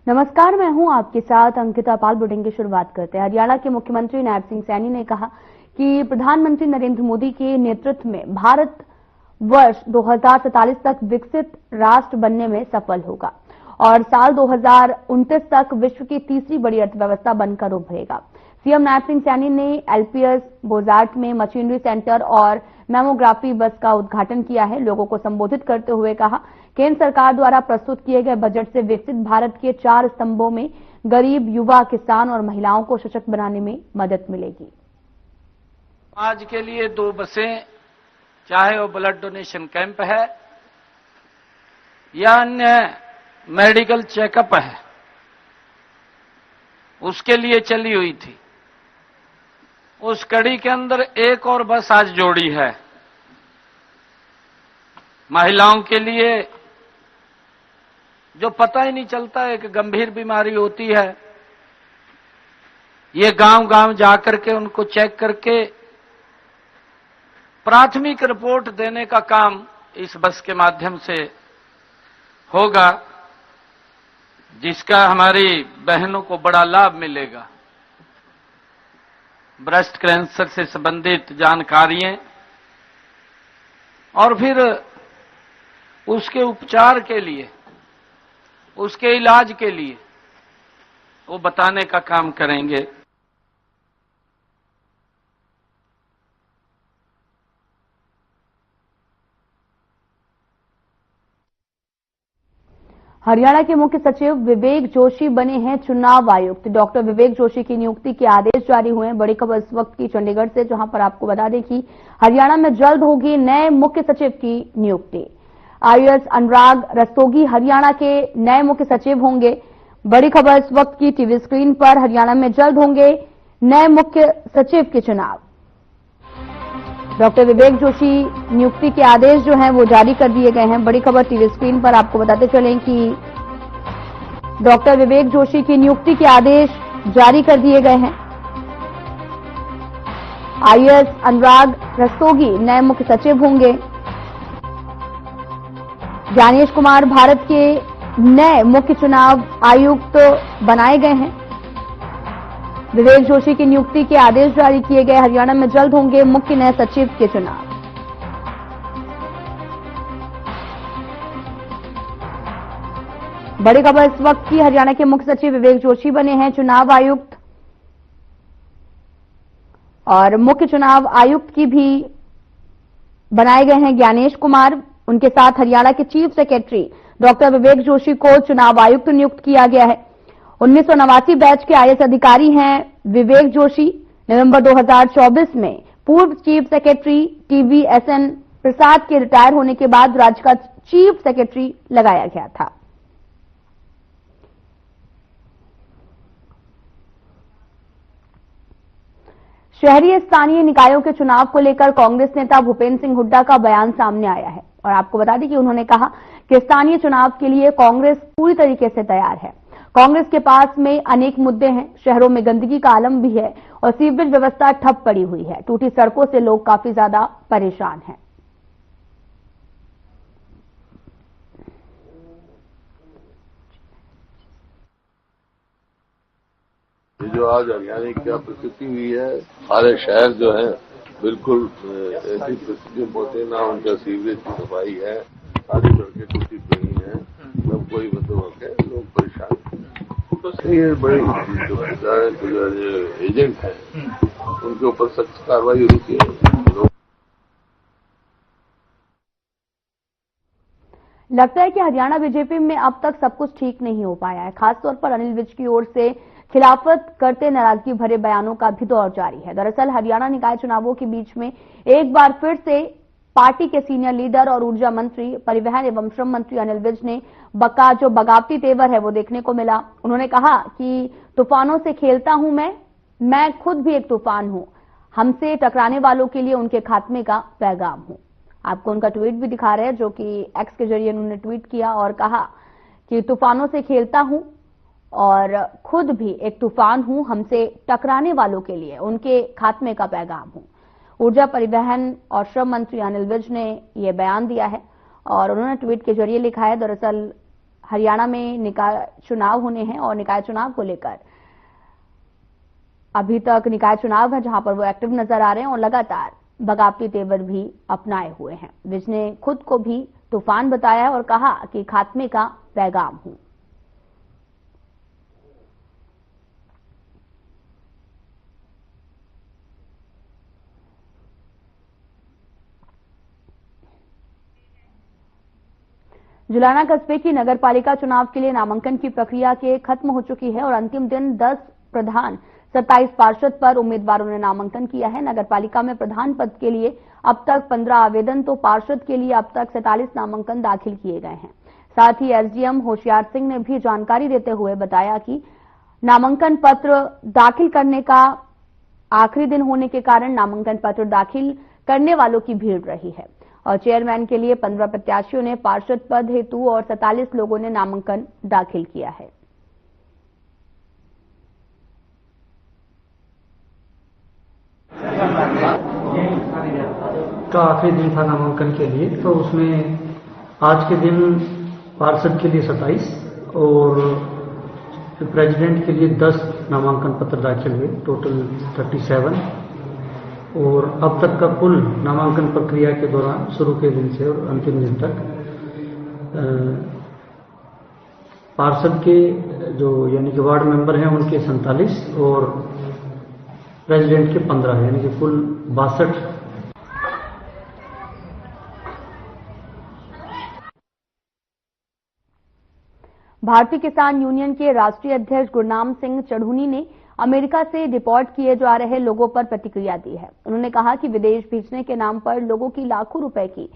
नमस्कार, मैं हूं आपके साथ अंकिता पाल। बुलेटिन की शुरुआत करते हैं। हरियाणा के मुख्यमंत्री नायब सिंह सैनी ने कहा कि प्रधानमंत्री नरेंद्र मोदी के नेतृत्व में भारत वर्ष 2047 तक विकसित राष्ट्र बनने में सफल होगा और साल 2029 तक विश्व की तीसरी बड़ी अर्थव्यवस्था बनकर उभरेगा। सीएम नायब सिंह सैनी ने एलपीएस बोजार्ट में मशीनरी सेंटर और मैमोग्राफी बस का उद्घाटन किया है। लोगों को संबोधित करते हुए कहा, केंद्र सरकार द्वारा प्रस्तुत किए गए बजट से विकसित भारत के 4 स्तंभों में गरीब, युवा, किसान और महिलाओं को सशक्त बनाने में मदद मिलेगी। आज के लिए 2 बसें, चाहे वो ब्लड डोनेशन कैंप है या अन्य मेडिकल चेकअप है, उसके लिए चली हुई थी। उस कड़ी के अंदर एक और बस आज जोड़ी है। महिलाओं के लिए जो पता ही नहीं चलता एक गंभीर बीमारी होती है, ये गांव-गांव जाकर के उनको चेक करके प्राथमिक रिपोर्ट देने का काम इस बस के माध्यम से होगा, जिसका हमारी बहनों को बड़ा लाभ मिलेगा। ब्रेस्ट कैंसर से संबंधित जानकारियां और फिर उसके उपचार के लिए, उसके इलाज के लिए वो बताने का काम करेंगे। हरियाणा के मुख्य सचिव विवेक जोशी बने हैं चुनाव आयुक्त। डॉक्टर विवेक जोशी की नियुक्ति के आदेश जारी हुए हैं। बड़ी खबर इस वक्त की चंडीगढ़ से, जहां पर आपको बता दें कि हरियाणा में जल्द होगी नए मुख्य सचिव की नियुक्ति। आईएएस अनुराग रस्तोगी हरियाणा के नए मुख्य सचिव होंगे। बड़ी खबर इस वक्त की टीवी स्क्रीन पर, हरियाणा में जल्द होंगे नए मुख्य सचिव के चुनाव। डॉक्टर विवेक जोशी नियुक्ति के आदेश जो हैं वो जारी कर दिए गए हैं। बड़ी खबर टीवी स्क्रीन पर, आपको बताते चलें कि डॉक्टर विवेक जोशी की नियुक्ति के आदेश जारी कर दिए गए हैं। आईएएस अनुराग रस्तोगी नए मुख्य सचिव होंगे। ज्ञानेश कुमार भारत के नए मुख्य चुनाव आयुक्त बनाए गए हैं। विवेक जोशी की नियुक्ति के आदेश जारी किए गए। हरियाणा में जल्द होंगे मुख्य नए सचिव के चुनाव। बड़ी खबर इस वक्त की, हरियाणा के मुख्य सचिव विवेक जोशी बने हैं चुनाव आयुक्त और मुख्य चुनाव आयुक्त की भी बनाए गए हैं ज्ञानेश कुमार। उनके साथ हरियाणा के chief secretary doctor Vivek Joshi को चुनाव आयुक्त नियुक्त किया गया है। 1989 बैच के आईएएस अधिकारी हैं विवेक जोशी। नवंबर 2024 में पूर्व चीफ सेक्रेटरी टीवीएसएन प्रसाद के रिटायर होने के बाद राज्य का चीफ सेक्रेटरी लगाया गया था। शहरी स्थानीय निकायों के चुनाव को लेकर कांग्रेस नेता भूपेंद्र सिंह हुड्डा का बयान सामने आया है और आपको बता दें कि उन्होंने कहा कि स्थानीय चुनाव के लिए कांग्रेस पूरी तरीके से तैयार है। कांग्रेस के पास में अनेक मुद्दे हैं। शहरों में गंदगी का आलम भी है और सीवरेज व्यवस्था ठप पड़ी हुई है। टूटी सड़कों से लोग काफी ज्यादा परेशान हैं। ये जो आज हरियाणा की क्या परिस्थिति हुई है, सारे शहर जो है बिल्कुल ऐसी परिस्थिति में पहुंचे, ना उनका सीवरेज की सफाई है, सारी सड़कें टूटी पड़ी हैं, सब कोई मतलब है, लोग परेशान। ये बड़ी जो एजेंट हैं उनके ऊपर सख्त कार्रवाई होनी चाहिए। लगता है कि हरियाणा बीजेपी में अब तक सब कुछ ठीक नहीं हो पाया है। खासतौर पर अनिल विज की ओर से खिलाफत करते नाराजगी भरे बयानों का भी दौर जारी है। दरअसल हरियाणा निकाय चुनावों के बीच में एक बार फिर से पार्टी के सीनियर लीडर और ऊर्जा मंत्री, परिवहन एवं श्रम मंत्री अनिल विज ने जो बगावती तेवर है वो देखने को मिला। उन्होंने कहा कि तूफानों से खेलता हूं मैं खुद भी एक तूफान हूं, हमसे टकराने वालों के लिए उनके खात्मे का पैगाम हूं। आपको उनका ट्वीट भी दिखा रहे हैं, जो कि एक्स के जरिए उन्होंने ट्वीट किया और कहा कि तूफानों से खेलता हूं और खुद भी एक तूफान हूं, हमसे टकराने वालों के लिए उनके खात्मे का पैगाम हूं। ऊर्जा, परिवहन और श्रम मंत्री अनिल विज ने यह बयान दिया है और उन्होंने ट्वीट के जरिए लिखा है, दरअसल हरियाणा में निकाय चुनाव होने हैं और निकाय चुनाव को लेकर अभी तक निकाय चुनाव है जहां पर वो एक्टिव नजर आ रहे हैं और लगातार बगावती तेवर भी अपनाए हुए हैं। विज ने खुद को भी तूफान बताया और कहा कि खात्मे का पैगाम हूं। जुलाना कस्बे की नगरपालिका चुनाव के लिए नामांकन की प्रक्रिया के खत्म हो चुकी है और अंतिम दिन 10 प्रधान 27 पार्षद पर उम्मीदवारों ने नामांकन किया है। नगरपालिका में प्रधान पद के लिए अब तक 15 आवेदन तो पार्षद के लिए अब तक 47 नामांकन दाखिल किए गए हैं। साथ ही एसडीएम होशियार सिंह ने भी जानकारी देते हुए बताया कि नामांकन पत्र दाखिल करने का आखिरी दिन होने के कारण नामांकन पत्र दाखिल करने वालों की भीड़ रही है और चेयरमैन के लिए 15 प्रत्याशियों ने पार्षद पद हेतु और 47 लोगों ने नामांकन दाखिल किया है। का आखिरी दिन था नामांकन के लिए, तो उसमें आज के दिन पार्षद के लिए 27 और प्रेसिडेंट के लिए 10 नामांकन पत्र दाखिल हुए, टोटल 37। और अब तक का कुल नामांकन प्रक्रिया के दौरान शुरू के दिन से और अंतिम दिन तक पार्षद के जो यानी कि वार्ड मेंबर हैं उनके 47 और प्रेसिडेंट के 15 यानी कि कुल 62। भारतीय किसान यूनियन के राष्ट्रीय अध्यक्ष गुरनाम सिंह चढ़ूनी ने अमेरिका से डिपोर्ट किए जा रहे लोगों पर प्रतिक्रिया दी है। उन्होंने कहा कि विदेश भेजने के नाम पर लोगों की लाखों रुपए की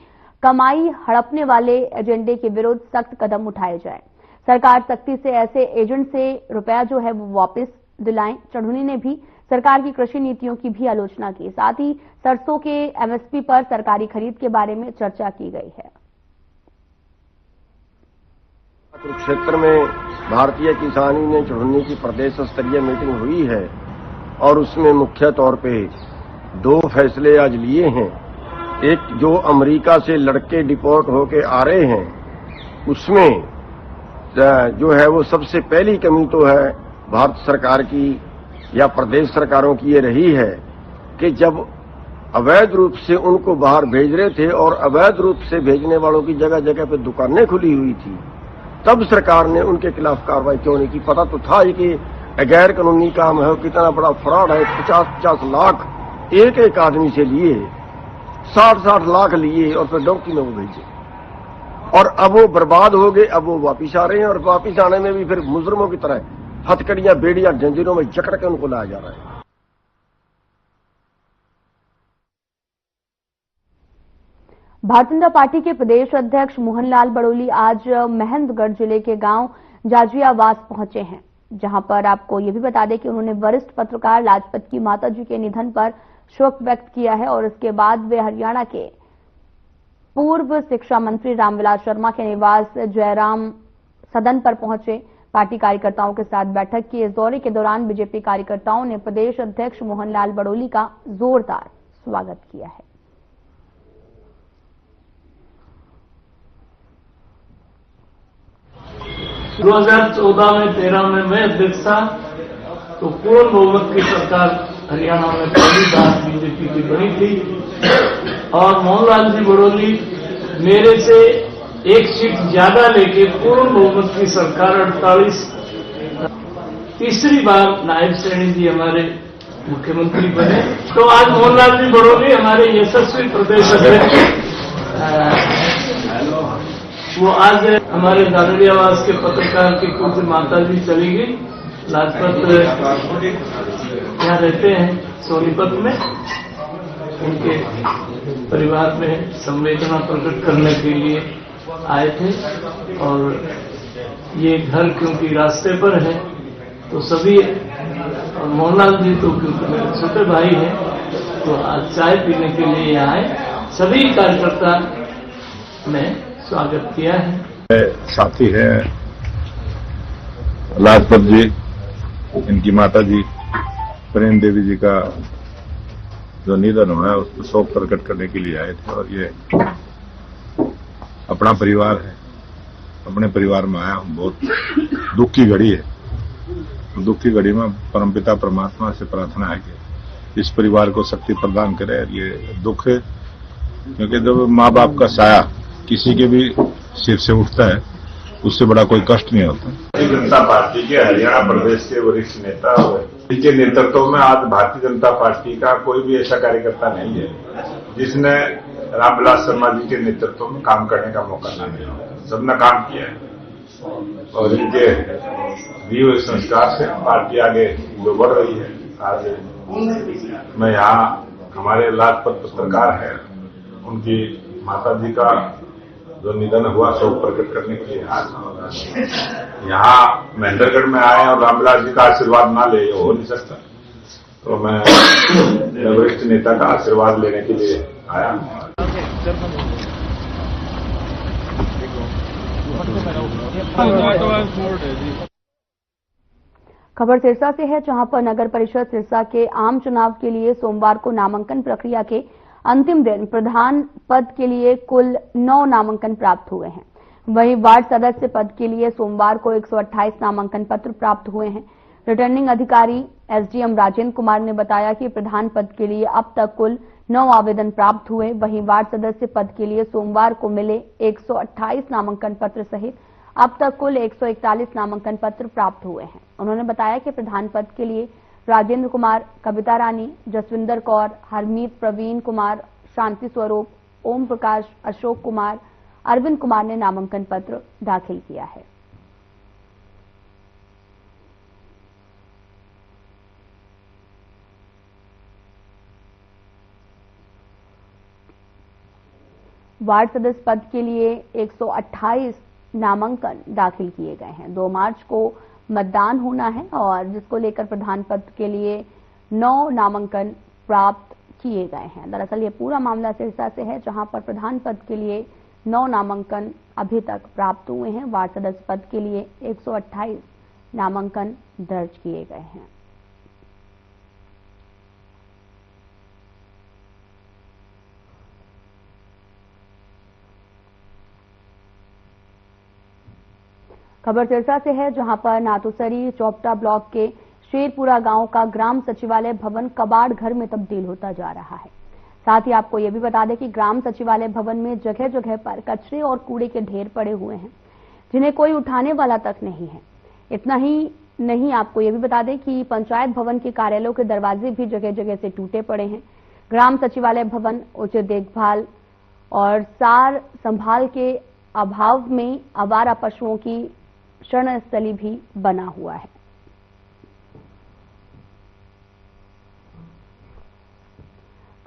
कमाई हड़पने वाले एजेंडे के विरुद्ध सख्त कदम उठाए जाए। सरकार सख्ती से ऐसे एजेंट से रुपया जो है वो वापस दिलाएं। चढ़ूनी ने भी सरकार की कृषि नीतियों की भी आलोचना की। साथ ही सरसों के एमएसपी पर सरकारी खरीद के बारे में चर्चा की गई है। कुरुक्षेत्र में भारतीय किसान यूनियन चढ़ूनी की प्रदेश स्तरीय मीटिंग हुई है और उसमें मुख्य तौर पे 2 फैसले आज लिए हैं। एक जो अमेरिका से लड़के डिपोर्ट होके आ रहे हैं उसमें जो है वो सबसे पहली कमी तो है भारत सरकार की या प्रदेश सरकारों की ये रही है कि जब अवैध रूप से उनको बाहर भेज रहे थे और अवैध रूप से भेजने वालों की जगह जगह पे दुकानें खुली हुई थी, तब सरकार ने उनके खिलाफ कार्रवाई क्यों नहीं की। पता तो था ही कि गैर कानूनी काम है, कितना बड़ा फ्रॉड है। 50-50 लाख एक एक आदमी से लिए, 60-60 लाख लिए और फिर डोंकी में वो भेजे और अब वो बर्बाद हो गए। अब वो वापिस आ रहे हैं और वापिस आने में भी फिर मुजरमों की तरह हथकड़ियां बेड़ियां जंजीरों में जकड़ के उनको लाया जा रहा है। भारतीय जनता पार्टी के प्रदेश अध्यक्ष मोहनलाल बड़ोली आज महेंद्रगढ़ जिले के गांव जाजियावास पहुंचे हैं, जहां पर आपको ये भी बता दें कि उन्होंने वरिष्ठ पत्रकार लाजपत की माताजी के निधन पर शोक व्यक्त किया है और इसके बाद वे हरियाणा के पूर्व शिक्षा मंत्री रामविलास शर्मा के निवास जयराम सदन पर पहुंचे। पार्टी कार्यकर्ताओं के साथ बैठक की। इस दौरे के दौरान बीजेपी कार्यकर्ताओं ने प्रदेश अध्यक्ष मोहनलाल बड़ोली का जोरदार स्वागत किया है। 2014 में 13 में मैं अध्यक्ष था तो पूर्ण बहुमत की सरकार हरियाणा में पहली बार बीजेपी की बनी थी और मोहनलाल जी बड़ोली मेरे से एक सीट ज्यादा लेके पूर्ण बहुमत की सरकार 48 तीसरी बार नायब श्रेणी जी हमारे मुख्यमंत्री बने। तो आज मोहनलाल जी बड़ोली हमारे यशस्वी प्रदेश अध्यक्ष वो आज हमारे जाजियावास के पत्रकार की कुछ माता जी चली गई। लाजपत यहाँ रहते हैं सोनीपत में, उनके परिवार में संवेदना प्रकट करने के लिए आए थे और ये घर क्योंकि रास्ते पर है तो सभी, और मोहनलाल जी तो क्योंकि मेरे छोटे भाई हैं तो आज चाय पीने के लिए यहाँ आए। सभी कार्यकर्ता ने स्वागत किया है। साथी है लाजपत जी, इनकी माता जी प्रेम देवी जी का जो निधन हुआ है उस पर शोक प्रकट करने के लिए आए थे और ये अपना परिवार है अपने परिवार में आया हूं। बहुत दुख की घड़ी है। दुख की घड़ी में परमपिता परमात्मा से प्रार्थना है कि इस परिवार को शक्ति प्रदान करे। ये दुख है क्योंकि जब माँ बाप का साया किसी के भी सिर से उठता है उससे बड़ा कोई कष्ट नहीं होता। भारतीय जनता पार्टी के हरियाणा प्रदेश के वरिष्ठ नेता के नेतृत्व में आज भारतीय जनता पार्टी का कोई भी ऐसा कार्यकर्ता नहीं है जिसने रामविलास शर्मा जी के नेतृत्व में काम करने का मौका न मिला। सबने काम किया है और इनके दिए हुए संस्कार से पार्टी आगे जो बढ़ रही है। आज मैं यहाँ हमारे लाजपत पत्रकार हैं उनकी माता जी का जो निधन हुआ शोक प्रकट करने के लिए आज यहाँ महेंद्रगढ़ में आए और रामविलास जी का आशीर्वाद ना ले हो नहीं सकता। तो मैं वरिष्ठ नेता का आशीर्वाद लेने के लिए आया हूँ। खबर सिरसा से है, जहां पर नगर परिषद सिरसा के आम चुनाव के लिए सोमवार को नामांकन प्रक्रिया के अंतिम दिन प्रधान पद के लिए कुल 9 नामांकन प्राप्त हुए हैं। वहीं वार्ड सदस्य पद के लिए सोमवार को 128 नामांकन पत्र प्राप्त हुए हैं। रिटर्निंग अधिकारी एसडीएम राजेंद्र कुमार ने बताया कि प्रधान पद के लिए अब तक कुल 9 आवेदन प्राप्त हुए। वहीं वार्ड सदस्य पद के लिए सोमवार को मिले 128 नामांकन पत्र सहित अब तक कुल 141 नामांकन पत्र प्राप्त हुए हैं। उन्होंने बताया कि प्रधान पद के लिए राजेंद्र कुमार, कविता रानी, जसविंदर कौर, हरमीत, प्रवीण कुमार, शांति स्वरूप, ओम प्रकाश, अशोक कुमार, अरविंद कुमार ने नामांकन पत्र दाखिल किया है। वार्ड सदस्य पद के लिए 128 नामांकन दाखिल किए गए हैं। 2 मार्च को मतदान होना है और जिसको लेकर प्रधान पद के लिए 9 नामांकन प्राप्त किए गए हैं। दरअसल ये पूरा मामला सिरसा से है, जहां पर प्रधान पद के लिए 9 नामांकन अभी तक प्राप्त हुए हैं। वार्ड सदस्य पद के लिए 128 नामांकन दर्ज किए गए हैं। खबर सिरसा से है, जहां पर नाथुसरी चौपटा ब्लॉक के शेरपुरा गांव का ग्राम सचिवालय भवन कबाड़ घर में तब्दील होता जा रहा है। साथ ही आपको यह भी बता दें कि ग्राम सचिवालय भवन में जगह जगह पर कचरे और कूड़े के ढेर पड़े हुए हैं, जिन्हें कोई उठाने वाला तक नहीं है। इतना ही नहीं, आपको यह भी बता दें कि पंचायत भवन के कार्यालयों के दरवाजे भी जगह जगह से टूटे पड़े हैं। ग्राम सचिवालय भवन उचित देखभाल और सार संभाल के अभाव में आवारा पशुओं की शरणस्थली भी बना हुआ है।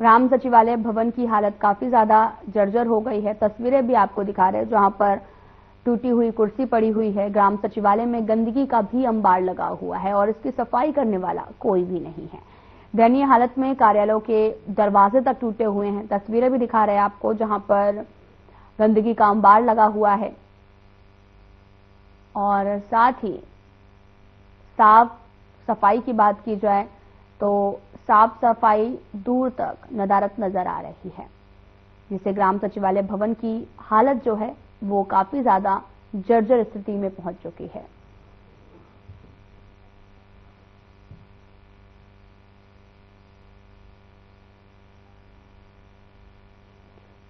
ग्राम सचिवालय भवन की हालत काफी ज्यादा जर्जर हो गई है। तस्वीरें भी आपको दिखा रहे हैं, जहां पर टूटी हुई कुर्सी पड़ी हुई है। ग्राम सचिवालय में गंदगी का भी अंबार लगा हुआ है और इसकी सफाई करने वाला कोई भी नहीं है। दयनीय हालत में कार्यालयों के दरवाजे तक टूटे हुए हैं। तस्वीरें भी दिखा रहे हैं आपको, जहां पर गंदगी का अंबार लगा हुआ है और साथ ही साफ सफाई की बात की जाए तो साफ सफाई दूर तक नदारत नजर आ रही है, जिससे ग्राम सचिवालय भवन की हालत जो है वो काफी ज्यादा जर्जर स्थिति में पहुंच चुकी है।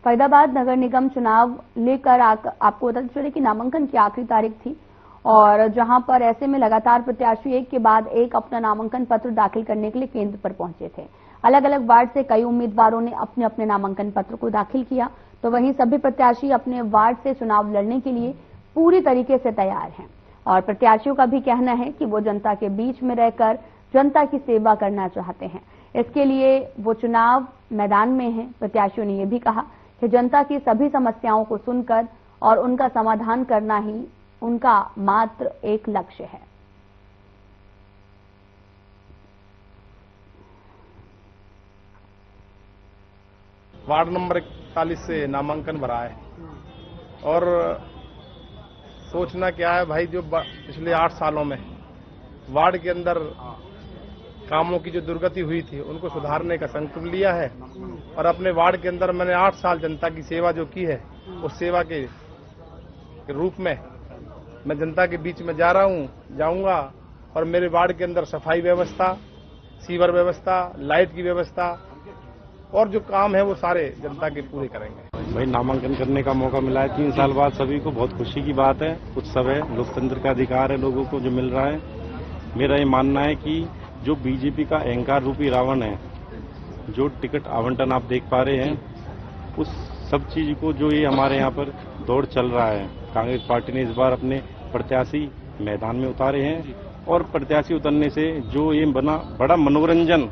फरीदाबाद नगर निगम चुनाव लेकर आपको बता चले कि नामांकन की आखिरी तारीख थी और जहां पर ऐसे में लगातार प्रत्याशी एक के बाद एक अपना नामांकन पत्र दाखिल करने के लिए केंद्र पर पहुंचे थे। अलग अलग वार्ड से कई उम्मीदवारों ने अपने अपने नामांकन पत्र को दाखिल किया, तो वहीं सभी प्रत्याशी अपने वार्ड से चुनाव लड़ने के लिए पूरी तरीके से तैयार हैं और प्रत्याशियों का भी कहना है कि वो जनता के बीच में रहकर जनता की सेवा करना चाहते हैं। इसके लिए वो चुनाव मैदान में हैं। प्रत्याशियों ने यह भी कहा कि जनता की सभी समस्याओं को सुनकर और उनका समाधान करना ही उनका मात्र एक लक्ष्य है। वार्ड नंबर 41 से नामांकन भरा है और सोचना क्या है भाई, जो पिछले 8 सालों में वार्ड के अंदर कामों की जो दुर्गति हुई थी उनको सुधारने का संकल्प लिया है और अपने वार्ड के अंदर मैंने 8 साल जनता की सेवा जो की है उस सेवा के रूप में मैं जनता के बीच में जा रहा हूं, जाऊंगा और मेरे वार्ड के अंदर सफाई व्यवस्था, सीवर व्यवस्था, लाइट की व्यवस्था और जो काम है वो सारे जनता के पूरे करेंगे। भाई नामांकन करने का मौका मिला है 3 साल बाद, सभी को बहुत खुशी की बात है, उत्सव है, लोकतंत्र का अधिकार है लोगों को जो मिल रहा है। मेरा ये मानना है कि जो बीजेपी का अहंकार रूपी रावण है, जो टिकट आवंटन आप देख पा रहे हैं, उस सब चीज को जो ये हमारे यहाँ पर दौड़ चल रहा है, कांग्रेस पार्टी ने इस बार अपने प्रत्याशी मैदान में उतारे हैं और प्रत्याशी उतरने से जो ये बड़ा मनोरंजन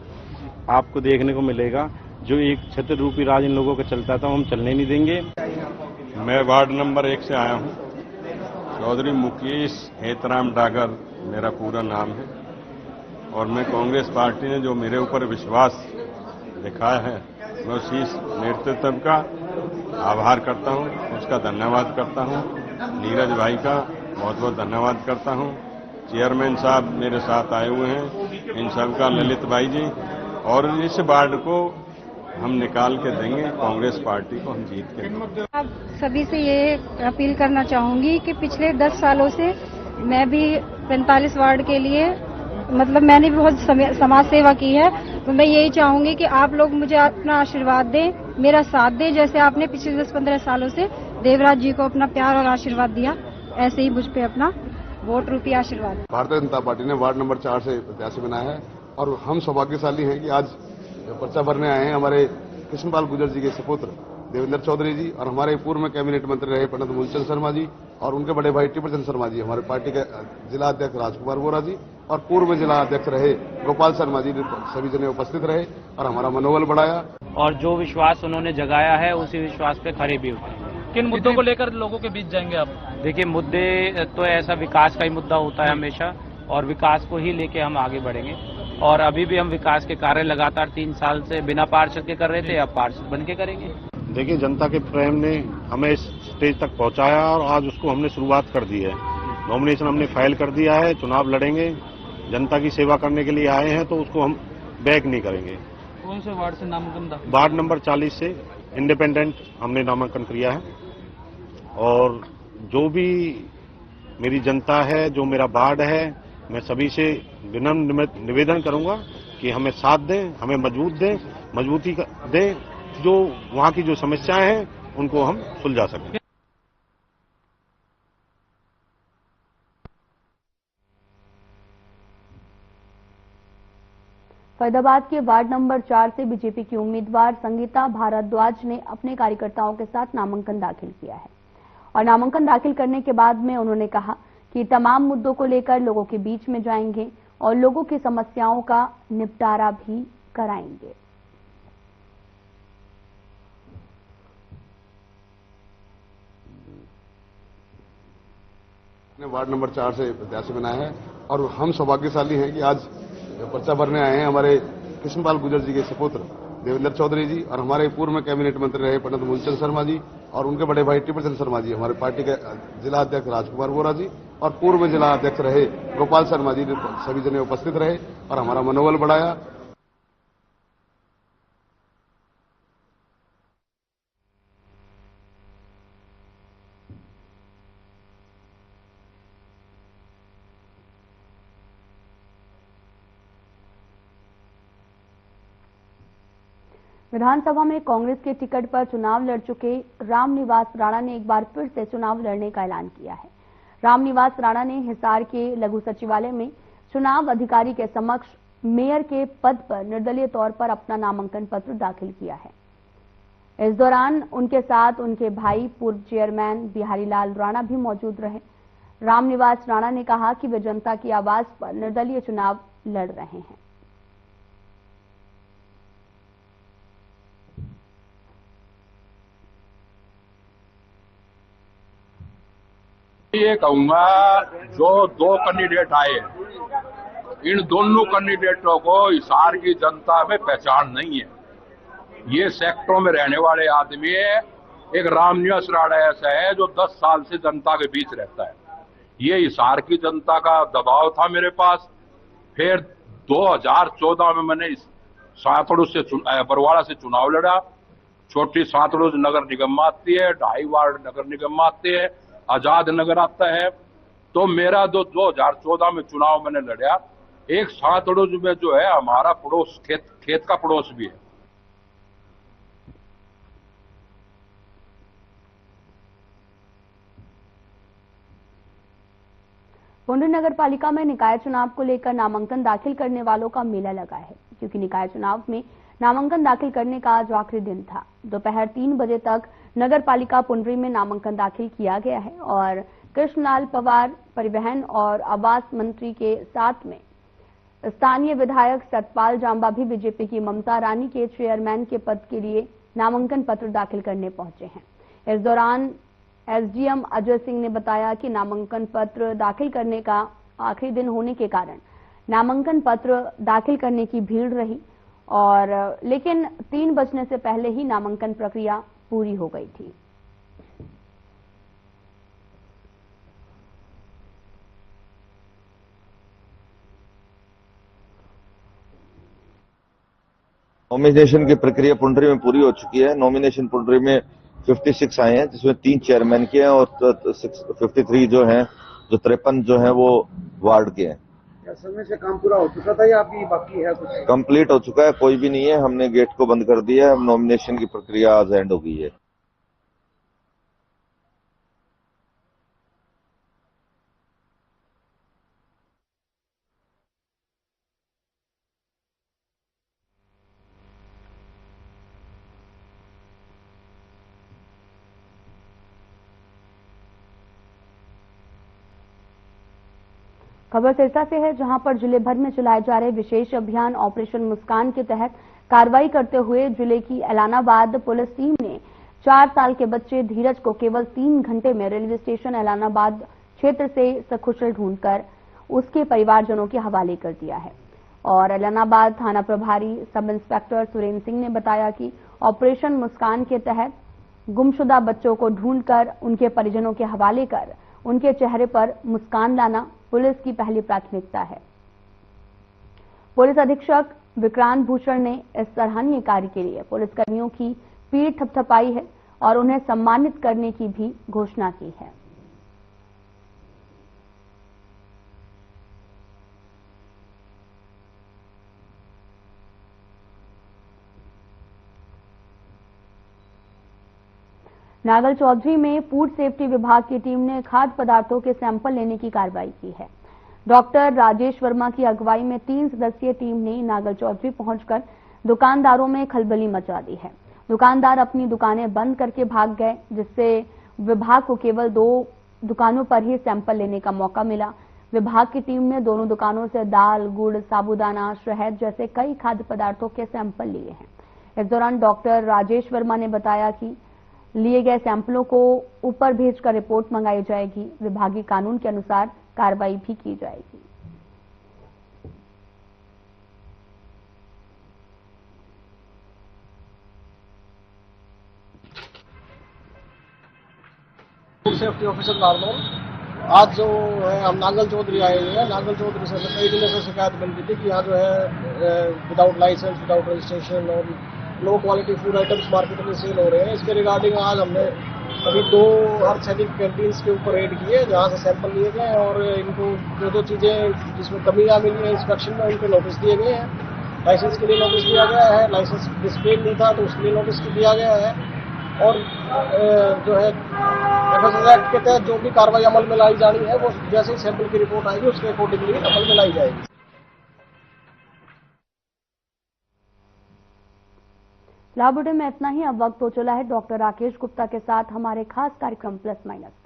आपको देखने को मिलेगा, जो एक छत्र रूपी राज इन लोगों का चलता था, हम चलने नहीं देंगे। मैं वार्ड नंबर 1 से आया हूं। चौधरी मुकेश हेतराम डागर मेरा पूरा नाम है और मैं कांग्रेस पार्टी ने जो मेरे ऊपर विश्वास दिखाया है, मैं उसी नेतृत्व का आभार करता हूं, उसका धन्यवाद करता हूं। नीरज भाई का बहुत बहुत धन्यवाद करता हूं। चेयरमैन साहब मेरे साथ आए हुए हैं, इन सबका ललित भाई जी, और इस वार्ड को हम निकाल के देंगे, कांग्रेस पार्टी को हम जीत के। अब सभी से ये अपील करना चाहूंगी कि पिछले 10 सालों से मैं भी 45 वार्ड के लिए मैंने भी बहुत समाज सेवा की है, तो मैं यही चाहूंगी कि आप लोग मुझे अपना आशीर्वाद दें, मेरा साथ दें, जैसे आपने पिछले 10-15 सालों से देवराज जी को अपना प्यार और आशीर्वाद दिया, ऐसे ही मुझ पे अपना वोट रूपी आशीर्वाद। भारतीय जनता पार्टी ने वार्ड नंबर 4 से प्रत्याशी बनाया है और हम सौभाग्यशाली हैं कि आज पर्चा भरने आए हैं हमारे कृष्णपाल गुर्जर जी के सुपुत्र देवेंद्र चौधरी जी और हमारे पूर्व में कैबिनेट मंत्री रहे पंडित मूलचंद शर्मा जी और उनके बड़े भाई टिप्पण शर्मा जी, हमारे पार्टी के जिला अध्यक्ष राजकुमार बोरा जी और पूर्व में जिला अध्यक्ष रहे गोपाल शर्मा जी, सभी जने उपस्थित रहे और हमारा मनोबल बढ़ाया। और जो विश्वास उन्होंने जगाया है उसी विश्वास पे खरे भी उतरे। किन मुद्दों को लेकर लोगों के बीच जाएंगे आप? देखिए, मुद्दे तो ऐसा विकास का ही मुद्दा होता है हमेशा, और विकास को ही लेके हम आगे बढ़ेंगे। और अभी भी हम विकास के कार्य लगातार 3 साल से बिना पार्षद के कर रहे थे, अब पार्षद बन के करेंगे। देखिए, जनता के प्रेम ने हमें इस स्टेज तक पहुंचाया और आज उसको हमने शुरुआत कर दी है। नॉमिनेशन हमने फाइल कर दिया है, चुनाव लड़ेंगे, जनता की सेवा करने के लिए आए हैं तो उसको हम बैक नहीं करेंगे। कौन से वार्ड से नामांकन? वार्ड नंबर 40 से इंडिपेंडेंट हमने नामांकन किया है और जो भी मेरी जनता है, जो मेरा वार्ड है, मैं सभी से विनम्र निवेदन करूंगा कि हमें साथ दें, हमें मजबूती दें, जो वहां की जो समस्याएं हैं उनको हम सुलझा सकें। फरीदाबाद के वार्ड नंबर 4 से बीजेपी की उम्मीदवार संगीता भारद्वाज ने अपने कार्यकर्ताओं के साथ नामांकन दाखिल किया है और नामांकन दाखिल करने के बाद में उन्होंने कहा कि तमाम मुद्दों को लेकर लोगों के बीच में जाएंगे और लोगों की समस्याओं का निपटारा भी कराएंगे। वार्ड नंबर 4 से प्रत्याशी बनाया है और हम सौभाग्यशाली हैं कि आज पर्चा भरने आए हैं हमारे कृष्णपाल गुर्जर जी के सुपुत्र देवेंद्र चौधरी जी और हमारे पूर्व में कैबिनेट मंत्री रहे पंडित मूलचंद शर्मा जी और उनके बड़े भाई टिप्पण शर्मा जी, हमारे पार्टी के जिला अध्यक्ष राजकुमार बोरा जी और पूर्व में जिला अध्यक्ष रहे गोपाल शर्मा जी, सभी जने उपस्थित रहे और हमारा मनोबल बढ़ाया। विधानसभा में कांग्रेस के टिकट पर चुनाव लड़ चुके रामनिवास राणा ने एक बार फिर से चुनाव लड़ने का ऐलान किया है। रामनिवास राणा ने हिसार के लघु सचिवालय में चुनाव अधिकारी के समक्ष मेयर के पद पर निर्दलीय तौर पर अपना नामांकन पत्र दाखिल किया है। इस दौरान उनके साथ उनके भाई पूर्व चेयरमैन बिहारी लाल राणा भी मौजूद रहे। रामनिवास राणा ने कहा कि वे जनता की आवाज पर निर्दलीय चुनाव लड़ रहे हैं। ये कहूंगा, जो 2 कैंडिडेट आए, इन दोनों कैंडिडेटों को हिसार की जनता में पहचान नहीं है। ये सेक्टरों में रहने वाले आदमी है। एक रामनिवास राणा ऐसा है जो 10 साल से जनता के बीच रहता है। ये हिसार की जनता का दबाव था मेरे पास। फिर 2014 में मैंने सातड़ू से बरवाड़ा से चुनाव लड़ा। छोटी सातड़ू नगर निगम आती है, 2.5 वार्ड नगर निगम आते हैं, आजाद नगर आता है। तो मेरा जो 2014 में चुनाव मैंने लड़ा, एक सातड़ोज में जो है हमारा पड़ोस खेत का पड़ोस भी है। पुंडी नगर पालिका में निकाय चुनाव को लेकर नामांकन दाखिल करने वालों का मेला लगा है, क्योंकि निकाय चुनाव में नामांकन दाखिल करने का आज आखिरी दिन था। दोपहर 3 बजे तक नगर पालिका पुंडरी में नामांकन दाखिल किया गया है और कृष्णलाल पवार परिवहन और आवास मंत्री के साथ में स्थानीय विधायक सतपाल जांबा भी बीजेपी की ममता रानी के चेयरमैन के पद के लिए नामांकन पत्र दाखिल करने पहुंचे हैं। इस दौरान एसडीएम अजय सिंह ने बताया कि नामांकन पत्र दाखिल करने का आखिरी दिन होने के कारण नामांकन पत्र दाखिल करने की भीड़ रही और लेकिन 3 बजने से पहले ही नामांकन प्रक्रिया पूरी हो गई थी। नॉमिनेशन की प्रक्रिया पुंडरी में पूरी हो चुकी है। नॉमिनेशन पुंडरी में 56 आए हैं, जिसमें 3 चेयरमैन के हैं और 53 जो हैं, जो 53 जो हैं वो वार्ड के हैं। क्या समय से काम पूरा हो चुका था या अभी बाकी है कुछ? कंप्लीट हो चुका है, कोई भी नहीं है। हमने गेट को बंद कर दिया है। नॉमिनेशन की प्रक्रिया आज एंड हो गई है। खबर सिरसा से है, जहां पर जिले भर में चलाए जा रहे विशेष अभियान ऑपरेशन मुस्कान के तहत कार्रवाई करते हुए जिले की एलानाबाद पुलिस टीम ने 4 साल के बच्चे धीरज को केवल 3 घंटे में रेलवे स्टेशन एलानाबाद क्षेत्र से सकुशल ढूंढकर उसके परिवारजनों के हवाले कर दिया है। और एलानाबाद थाना प्रभारी सब इंस्पेक्टर सुरेंद्र सिंह ने बताया कि ऑपरेशन मुस्कान के तहत गुमशुदा बच्चों को ढूंढकर उनके परिजनों के हवाले कर उनके चेहरे पर मुस्कान लाना पुलिस की पहली प्राथमिकता है। पुलिस अधीक्षक विक्रांत भूषण ने इस सराहनीय कार्य के लिए पुलिसकर्मियों की पीठ थपथपाई है और उन्हें सम्मानित करने की भी घोषणा की है। नागल चौधरी में फूड सेफ्टी विभाग की टीम ने खाद्य पदार्थों के सैंपल लेने की कार्रवाई की है। डॉक्टर राजेश वर्मा की अगुवाई में 3 सदस्यीय टीम ने नागल चौधरी पहुंचकर दुकानदारों में खलबली मचा दी है। दुकानदार अपनी दुकानें बंद करके भाग गए, जिससे विभाग को केवल 2 दुकानों पर ही सैंपल लेने का मौका मिला। विभाग की टीम ने दोनों दुकानों से दाल, गुड़, साबूदाना, शहद जैसे कई खाद्य पदार्थों के सैंपल लिए हैं। इस दौरान डॉक्टर राजेश वर्मा ने बताया कि लिए गए सैंपलों को ऊपर भेजकर रिपोर्ट मंगाई जाएगी। विभागीय कानून के अनुसार कार्रवाई भी की जाएगी। फूड सेफ्टी ऑफिसर नारनौल, आज जो है हम नागल चौधरी आए हुए हैं। नागल चौधरी से कई दिनों से शिकायत बन रही थी कि यहाँ जो है विदाउट लाइसेंस, विदाउट रजिस्ट्रेशन और low quality food items market में सेल हो रहे हैं। इसके रिगार्डिंग आज हमने अभी 2 अर्धसैनिक कैंटीन्स के ऊपर रेड किए, जहां से सैंपल लिए गए और इनको जो चीजें जिसमें कमियां मिली है इंस्पेक्शन में, उनके नोटिस दिए गए हैं। लाइसेंस के लिए नोटिस दिया गया है, लाइसेंस डिस्प्ले नहीं था तो उसके लिए नोटिस दिया गया है। और जो है एफएसएस एक्ट के तहत जो भी कार्रवाई अमल में लाई जानी है वो जैसे ही सैंपल की रिपोर्ट आएगी उसके अकॉर्डिंगली अमल में लाई जाएगी। लाभ बुलेटिन में इतना ही। अब वक्त हो चला है डॉक्टर राकेश गुप्ता के साथ हमारे खास कार्यक्रम प्लस माइनस।